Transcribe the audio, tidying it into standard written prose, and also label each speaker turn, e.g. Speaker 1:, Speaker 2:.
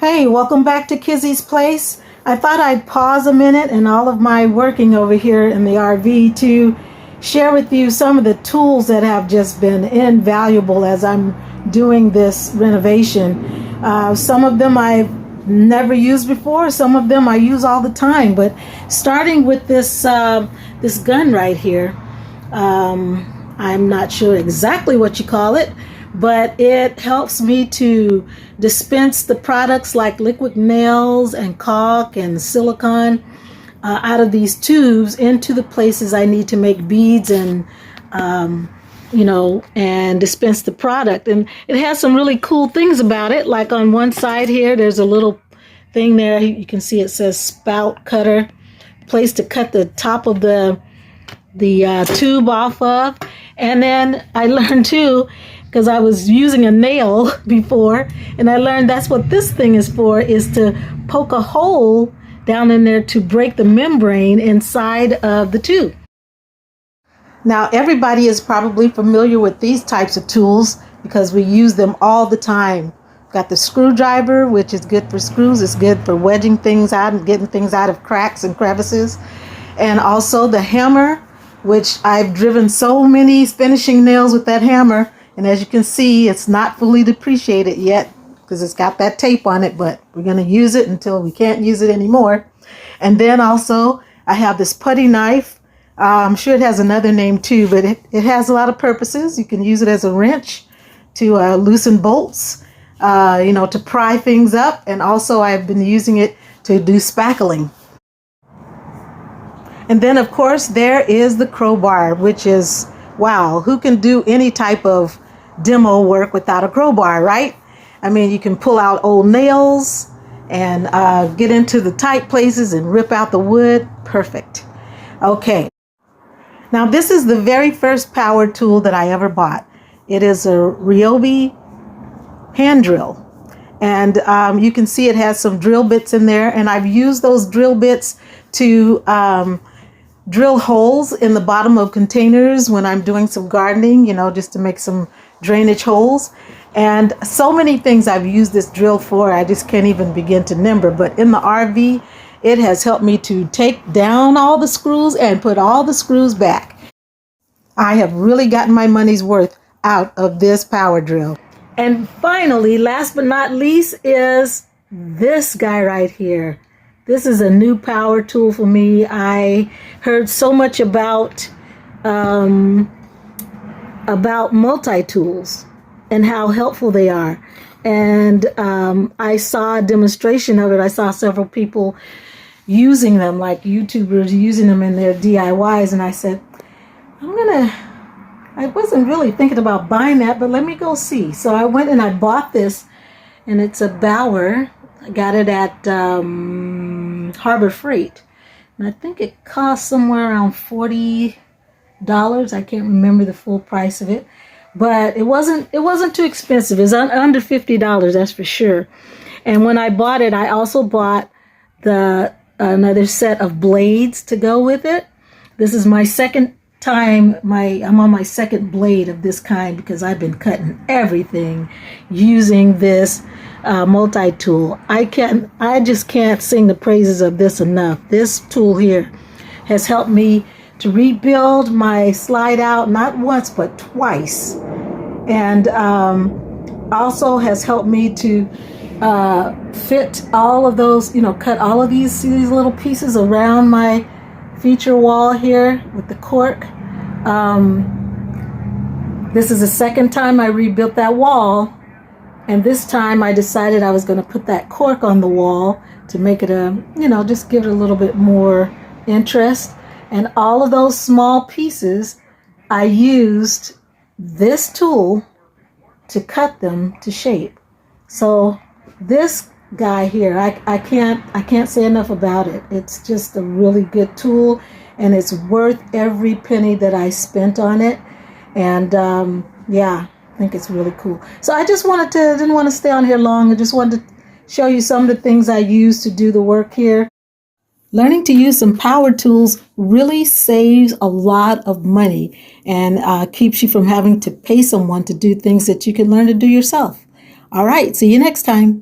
Speaker 1: Hey, welcome back to Kizzy's Place. I thought I'd pause a minute in all of my working over here in the RV to share with you some of the tools that have just been invaluable as I'm doing this renovation. Some of them I've never used before, some of them I use all the time, but starting with this gun right here. I'm not sure exactly what you call it, but it helps me to dispense the products like liquid nails and caulk and silicone out of these tubes into the places I need to make beads and and dispense the product. And it has some really cool things about it. Like on one side here, there's a little thing there. You can see it says spout cutter, place to cut the top of the tube off of. And then I learned too, because I was using a nail before, and I learned that's what this thing is for, is to poke a hole down in there to break the membrane inside of the tube. Now, everybody is probably familiar with these types of tools because we use them all the time. Got the screwdriver, which is good for screws. It's good for wedging things out and getting things out of cracks and crevices. And also the hammer, which I've driven so many finishing nails with that hammer. And as you can see, it's not fully depreciated yet because it's got that tape on it, but we're going to use it until we can't use it anymore. And then also I have this putty knife. I'm sure it has another name too, but it has a lot of purposes. You can use it as a wrench to loosen bolts, to pry things up. And also I've been using it to do spackling. And then of course there is the crowbar, which is, wow, who can do any type of demo work without a crowbar, right? I mean, you can pull out old nails and get into the tight places and rip out the wood. Perfect. Okay. Now this is the very first power tool that I ever bought. It is a Ryobi hand drill. And you can see it has some drill bits in there. And I've used those drill bits to drill holes in the bottom of containers when I'm doing some gardening, just to make some drainage holes. And so many things I've used this drill for, I just can't even begin to number. But in the RV, it has helped me to take down all the screws and put all the screws back. I have really gotten my money's worth out of this power drill. And finally, last but not least, is this guy right here. This is a new power tool for me. I heard so much about multi-tools and how helpful they are. And I saw a demonstration of it. I saw several people using them, like YouTubers using them in their DIYs. And I said, I wasn't really thinking about buying that, but let me go see. So I went and I bought this, and it's a Bauer. I got it at Harbor Freight, and I think it cost somewhere around $40. I can't remember the full price of it, but it wasn't too expensive. It's under $50, that's for sure. And when I bought it, I also bought another set of blades to go with it. This is my second time I'm on my second blade of this kind because I've been cutting everything using this multi-tool. I just can't sing the praises of this enough. This tool here has helped me to rebuild my slide out not once but twice, and also has helped me to fit all of those, cut all of these little pieces around my feature wall here with the cork. This is the second time I rebuilt that wall, and this time I decided I was going to put that cork on the wall to make it just give it a little bit more interest. And all of those small pieces, I used this tool to cut them to shape. So this guy here, I can't say enough about it. It's just a really good tool, and it's worth every penny that I spent on it. And I think it's really cool. So I just didn't want to stay on here long. I just wanted to show you some of the things I use to do the work here. Learning to use some power tools really saves a lot of money and keeps you from having to pay someone to do things that you can learn to do yourself. All right, see you next time.